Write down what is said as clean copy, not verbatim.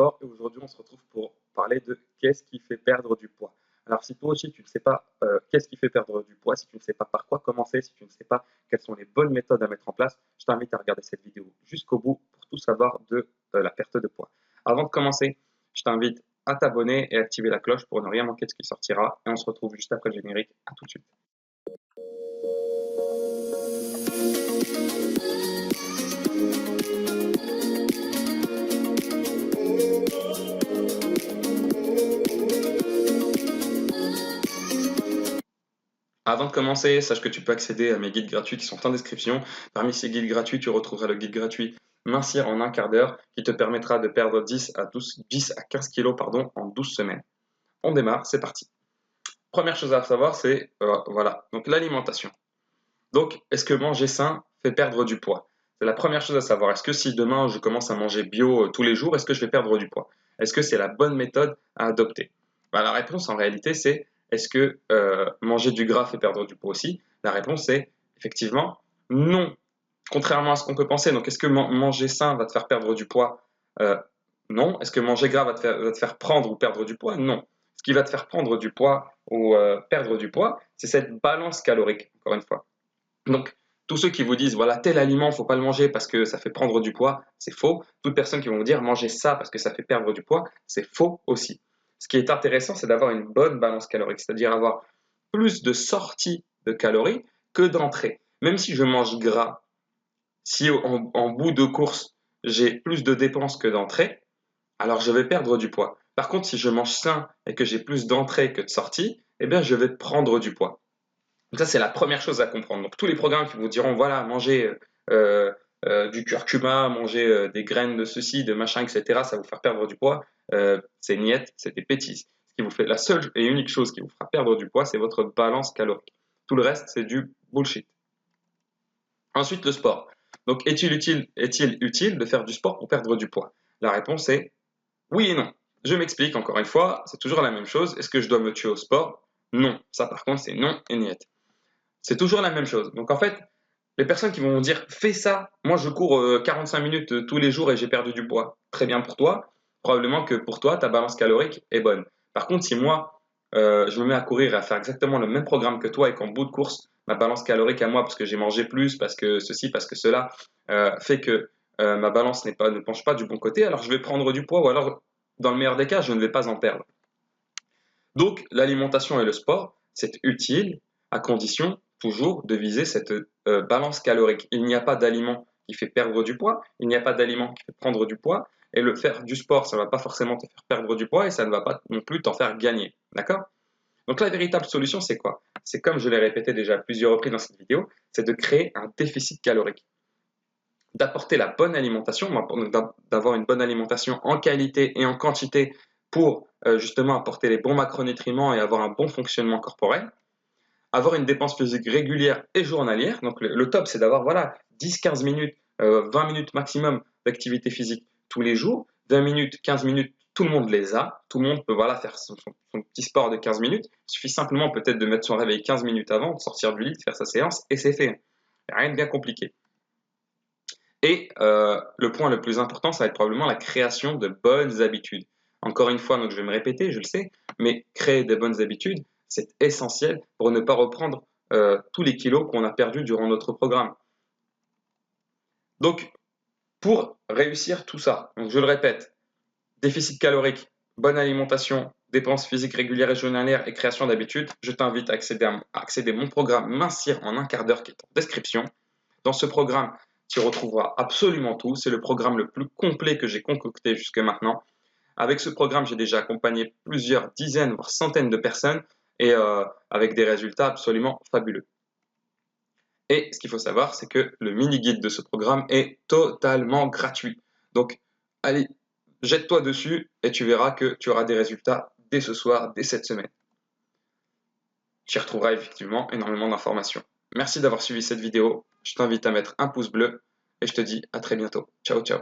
sport et aujourd'hui on se retrouve pour parler de qu'est-ce qui fait perdre du poids. Alors si toi aussi tu ne sais pas qu'est-ce qui fait perdre du poids, si tu ne sais pas par quoi commencer, si tu ne sais pas quelles sont les bonnes méthodes à mettre en place, je t'invite à regarder cette vidéo jusqu'au bout pour tout savoir de la perte de poids. Avant de commencer, je t'invite à t'abonner et activer la cloche pour ne rien manquer de ce qui sortira et on se retrouve juste après le générique. À tout de suite. Avant de commencer, sache que tu peux accéder à mes guides gratuits qui sont en description. Parmi ces guides gratuits, tu retrouveras le guide gratuit Mincir en un quart d'heure qui te permettra de perdre 10 à 15 kg en 12 semaines. On démarre, c'est parti. Première chose à savoir, c'est voilà, donc l'alimentation. Donc, est-ce que manger sain fait perdre du poids? C'est la première chose à savoir. Est-ce que si demain je commence à manger bio tous les jours, est-ce que je vais perdre du poids? Est-ce que c'est la bonne méthode à adopter? La réponse en réalité c'est est-ce que manger du gras fait perdre du poids aussi? La réponse est effectivement non, contrairement à ce qu'on peut penser. Donc est-ce que manger sain va te faire perdre du poids? Non. Est-ce que manger gras va te faire prendre ou perdre du poids? Non. Ce qui va te faire prendre du poids ou perdre du poids, c'est cette balance calorique, encore une fois. Donc, tous ceux qui vous disent, voilà, tel aliment, il ne faut pas le manger parce que ça fait prendre du poids, c'est faux. Toutes personnes qui vont vous dire, mangez ça parce que ça fait perdre du poids, c'est faux aussi. Ce qui est intéressant, c'est d'avoir une bonne balance calorique, c'est-à-dire avoir plus de sorties de calories que d'entrées. Même si je mange gras, si en bout de course, j'ai plus de dépenses que d'entrées, alors je vais perdre du poids. Par contre, si je mange sain et que j'ai plus d'entrées que de sorties, eh bien, je vais prendre du poids. Donc ça, c'est la première chose à comprendre. Donc tous les programmes qui vous diront, voilà, mangez du curcuma, mangez des graines de ceci, de machin, etc., ça va vous faire perdre du poids, c'est niette, c'est des bêtises. Ce qui vous fait, la seule et unique chose qui vous fera perdre du poids, c'est votre balance calorique. Tout le reste, c'est du bullshit. Ensuite, le sport. Donc, est-il utile de faire du sport pour perdre du poids? La réponse est oui et non. Je m'explique encore une fois, c'est toujours la même chose. Est-ce que je dois me tuer au sport? Non. Ça, par contre, c'est non et niet. C'est toujours la même chose. Donc en fait, les personnes qui vont me dire fais ça, moi je cours 45 minutes tous les jours et j'ai perdu du poids. Très bien pour toi. Probablement que pour toi, ta balance calorique est bonne. Par contre, si moi je me mets à courir et à faire exactement le même programme que toi et qu'en bout de course, ma balance calorique à moi, parce que j'ai mangé plus, parce que ceci, parce que cela, fait que ma balance ne penche pas du bon côté, alors je vais prendre du poids ou alors, dans le meilleur des cas, je ne vais pas en perdre. Donc, l'alimentation et le sport, c'est utile à condition toujours de viser cette balance calorique. Il n'y a pas d'aliment qui fait perdre du poids, il n'y a pas d'aliment qui fait prendre du poids, et le faire du sport, ça ne va pas forcément te faire perdre du poids et ça ne va pas non plus t'en faire gagner. D'accord? Donc la véritable solution, c'est quoi? C'est comme je l'ai répété déjà plusieurs reprises dans cette vidéo, c'est de créer un déficit calorique. D'apporter la bonne alimentation, d'avoir une bonne alimentation en qualité et en quantité pour justement apporter les bons macronutriments et avoir un bon fonctionnement corporel, avoir une dépense physique régulière et journalière. Donc le top, c'est d'avoir voilà, 10-15 minutes, 20 minutes maximum d'activité physique tous les jours. 20 minutes, 15 minutes, tout le monde les a. Tout le monde peut voilà, faire son petit sport de 15 minutes. Il suffit simplement peut-être de mettre son réveil 15 minutes avant, de sortir du lit, de faire sa séance et c'est fait. Rien de bien compliqué. Et le point le plus important, ça va être probablement la création de bonnes habitudes. Encore une fois, donc je vais me répéter, je le sais, mais créer des bonnes habitudes, c'est essentiel pour ne pas reprendre tous les kilos qu'on a perdus durant notre programme. Donc, pour réussir tout ça, donc je le répète, déficit calorique, bonne alimentation, dépenses physiques régulières et journalières et création d'habitudes, je t'invite à accéder à mon programme Mincir en un quart d'heure qui est en description. Dans ce programme, tu retrouveras absolument tout. C'est le programme le plus complet que j'ai concocté jusque maintenant. Avec ce programme, j'ai déjà accompagné plusieurs dizaines, voire centaines de personnes et avec des résultats absolument fabuleux. Et ce qu'il faut savoir, c'est que le mini-guide de ce programme est totalement gratuit. Donc, allez, jette-toi dessus et tu verras que tu auras des résultats dès ce soir, dès cette semaine. Tu y retrouveras effectivement énormément d'informations. Merci d'avoir suivi cette vidéo. Je t'invite à mettre un pouce bleu et je te dis à très bientôt. Ciao, ciao.